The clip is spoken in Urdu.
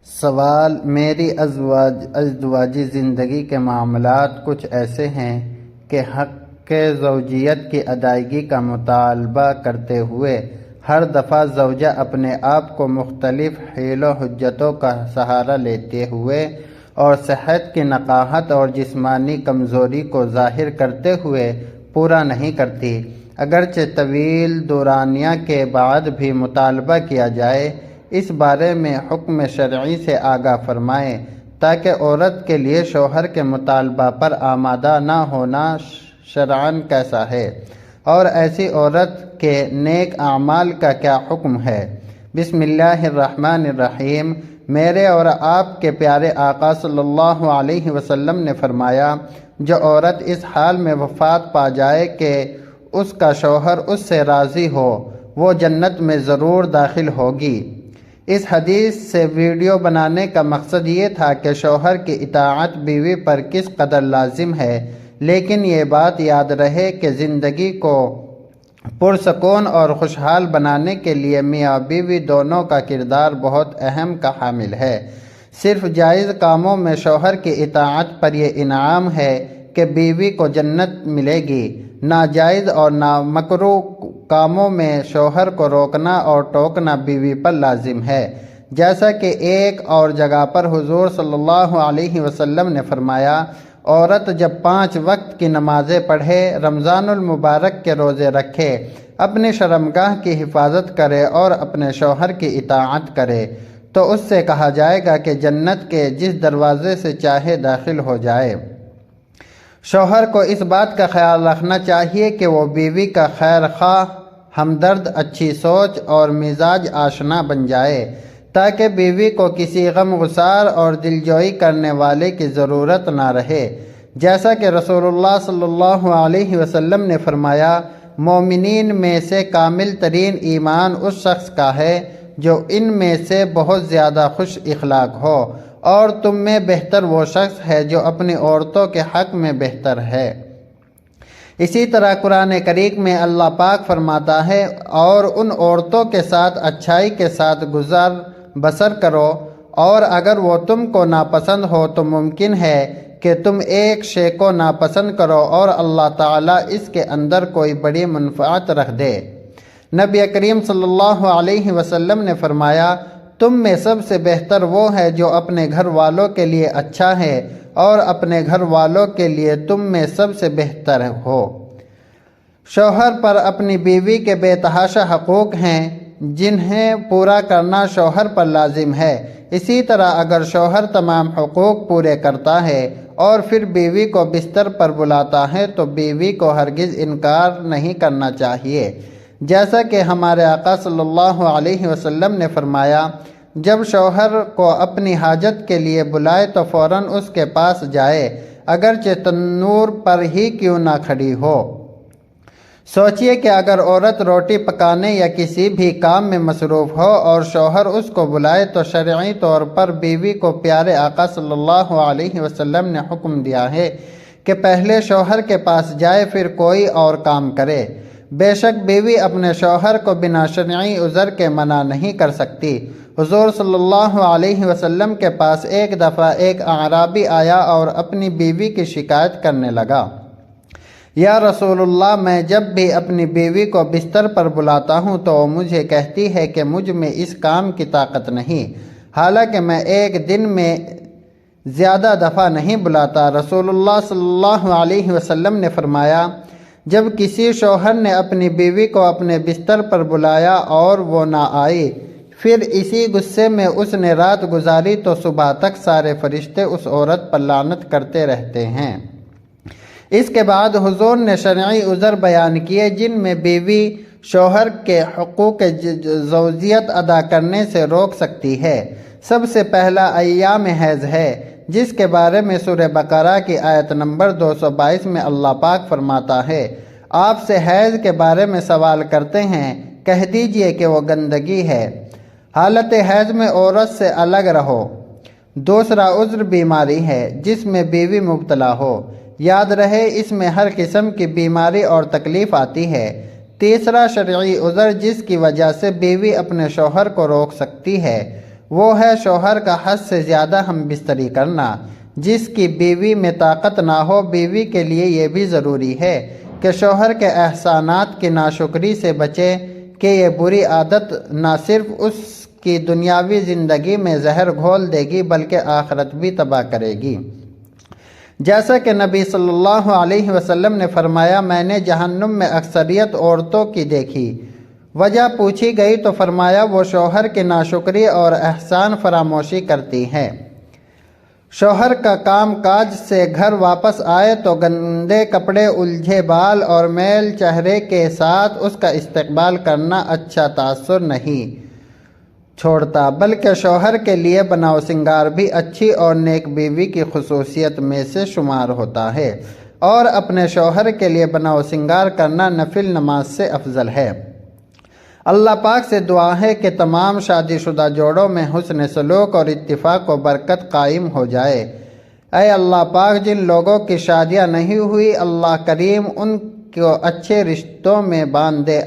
سوال: میری ازدواجی زندگی کے معاملات کچھ ایسے ہیں کہ حق زوجیت کی ادائیگی کا مطالبہ کرتے ہوئے ہر دفعہ زوجہ اپنے آپ کو مختلف حیل و حجتوں کا سہارا لیتے ہوئے اور صحت کی نقاہت اور جسمانی کمزوری کو ظاہر کرتے ہوئے پورا نہیں کرتی، اگرچہ طویل دورانیہ کے بعد بھی مطالبہ کیا جائے۔ اس بارے میں حکم شرعی سے آگاہ فرمائیں تاکہ عورت کے لیے شوہر کے مطالبہ پر آمادہ نہ ہونا شرعاً کیسا ہے، اور ایسی عورت کے نیک اعمال کا کیا حکم ہے۔ بسم اللہ الرحمن الرحیم۔ میرے اور آپ کے پیارے آقا صلی اللہ علیہ وسلم نے فرمایا، جو عورت اس حال میں وفات پا جائے کہ اس کا شوہر اس سے راضی ہو، وہ جنت میں ضرور داخل ہوگی۔ اس حدیث سے ویڈیو بنانے کا مقصد یہ تھا کہ شوہر کی اطاعت بیوی پر کس قدر لازم ہے، لیکن یہ بات یاد رہے کہ زندگی کو پرسکون اور خوشحال بنانے کے لیے میاں بیوی دونوں کا کردار بہت اہم کا حامل ہے۔ صرف جائز کاموں میں شوہر کی اطاعت پر یہ انعام ہے کہ بیوی کو جنت ملے گی، ناجائز اور نامکروہ کاموں میں شوہر کو روکنا اور ٹوکنا بیوی پر لازم ہے، جیسا کہ ایک اور جگہ پر حضور صلی اللہ علیہ وسلم نے فرمایا، عورت جب 5 وقت کی نمازیں پڑھے، رمضان المبارک کے روزے رکھے، اپنی شرمگاہ کی حفاظت کرے اور اپنے شوہر کی اطاعت کرے تو اس سے کہا جائے گا کہ جنت کے جس دروازے سے چاہے داخل ہو جائے۔ شوہر کو اس بات کا خیال رکھنا چاہیے کہ وہ بیوی کا خیر خواہ، ہمدرد، اچھی سوچ اور مزاج آشنا بن جائے تاکہ بیوی کو کسی غم گسار اور دلجوئی کرنے والے کی ضرورت نہ رہے، جیسا کہ رسول اللہ صلی اللہ علیہ وسلم نے فرمایا، مومنین میں سے کامل ترین ایمان اس شخص کا ہے جو ان میں سے بہت زیادہ خوش اخلاق ہو، اور تم میں بہتر وہ شخص ہے جو اپنی عورتوں کے حق میں بہتر ہے۔ اسی طرح قرآن کریم میں اللہ پاک فرماتا ہے، اور ان عورتوں کے ساتھ اچھائی کے ساتھ گزر بسر کرو، اور اگر وہ تم کو ناپسند ہو تو ممکن ہے کہ تم ایک شے کو ناپسند کرو اور اللہ تعالیٰ اس کے اندر کوئی بڑی منفعت رکھ دے۔ نبی کریم صلی اللہ علیہ وسلم نے فرمایا، تم میں سب سے بہتر وہ ہے جو اپنے گھر والوں کے لیے اچھا ہے، اور اپنے گھر والوں کے لیے تم میں سب سے بہتر ہو۔ شوہر پر اپنی بیوی کے بے تحاشا حقوق ہیں جنہیں پورا کرنا شوہر پر لازم ہے۔ اسی طرح اگر شوہر تمام حقوق پورے کرتا ہے اور پھر بیوی کو بستر پر بلاتا ہے تو بیوی کو ہرگز انکار نہیں کرنا چاہیے، جیسا کہ ہمارے آقا صلی اللہ علیہ وسلم نے فرمایا، جب شوہر کو اپنی حاجت کے لیے بلائے تو فوراً اس کے پاس جائے، اگرچہ تنور پر ہی کیوں نہ کھڑی ہو۔ سوچئے کہ اگر عورت روٹی پکانے یا کسی بھی کام میں مصروف ہو اور شوہر اس کو بلائے تو شرعی طور پر بیوی کو پیارے آقا صلی اللہ علیہ وسلم نے حکم دیا ہے کہ پہلے شوہر کے پاس جائے پھر کوئی اور کام کرے۔ بے شک بیوی اپنے شوہر کو بنا شرعی عذر کے منع نہیں کر سکتی۔ حضور صلی اللہ علیہ وسلم کے پاس ایک دفعہ ایک اعرابی آیا اور اپنی بیوی کی شکایت کرنے لگا، یا رسول اللہ، میں جب بھی اپنی بیوی کو بستر پر بلاتا ہوں تو وہ مجھے کہتی ہے کہ مجھ میں اس کام کی طاقت نہیں، حالانکہ میں ایک دن میں زیادہ دفعہ نہیں بلاتا۔ رسول اللہ صلی اللہ علیہ وسلم نے فرمایا، جب کسی شوہر نے اپنی بیوی کو اپنے بستر پر بلایا اور وہ نہ آئی، پھر اسی غصے میں اس نے رات گزاری تو صبح تک سارے فرشتے اس عورت پر لعنت کرتے رہتے ہیں۔ اس کے بعد حضور نے شرعی عذر بیان کیے جن میں بیوی شوہر کے حقوق زوجیت ادا کرنے سے روک سکتی ہے۔ سب سے پہلا ایام حیض ہے، جس کے بارے میں سورہ بقرہ کی آیت نمبر 222 میں اللہ پاک فرماتا ہے، آپ سے حیض کے بارے میں سوال کرتے ہیں، کہہ دیجئے کہ وہ گندگی ہے۔ حالت حیض میں عورت سے الگ رہو۔ دوسرا عذر بیماری ہے جس میں بیوی مبتلا ہو، یاد رہے اس میں ہر قسم کی بیماری اور تکلیف آتی ہے۔ تیسرا شرعی عذر جس کی وجہ سے بیوی اپنے شوہر کو روک سکتی ہے، وہ ہے شوہر کا حد سے زیادہ ہم بستری کرنا۔ جس کی بیوی میں طاقت نہ ہو، بیوی کے لیے یہ بھی ضروری ہے کہ شوہر کے احسانات کی ناشکری سے بچے کہ یہ بری عادت نہ صرف اس کی دنیاوی زندگی میں زہر گھول دے گی بلکہ آخرت بھی تباہ کرے گی۔ جیسا کہ نبی صلی اللہ علیہ وسلم نے فرمایا، میں نے جہنم میں اکثریت عورتوں کی دیکھی۔ وجہ پوچھی گئی تو فرمایا وہ شوہر کی ناشکری اور احسان فراموشی کرتی ہیں۔ شوہر کا کام کاج سے گھر واپس آئے تو گندے کپڑے، الجھے بال اور میل چہرے کے ساتھ اس کا استقبال کرنا اچھا تاثر نہیں چھوڑتا، بلکہ شوہر کے لیے بناؤ سنگار بھی اچھی اور نیک بیوی کی خصوصیت میں سے شمار ہوتا ہے، اور اپنے شوہر کے لیے بناؤ سنگار کرنا نفل نماز سے افضل ہے۔ اللہ پاک سے دعا ہے کہ تمام شادی شدہ جوڑوں میں حسن سلوک اور اتفاق و برکت قائم ہو جائے۔ اے اللہ پاک، جن لوگوں کی شادیاں نہیں ہوئی، اللہ کریم ان کو اچھے رشتوں میں باندھ دے۔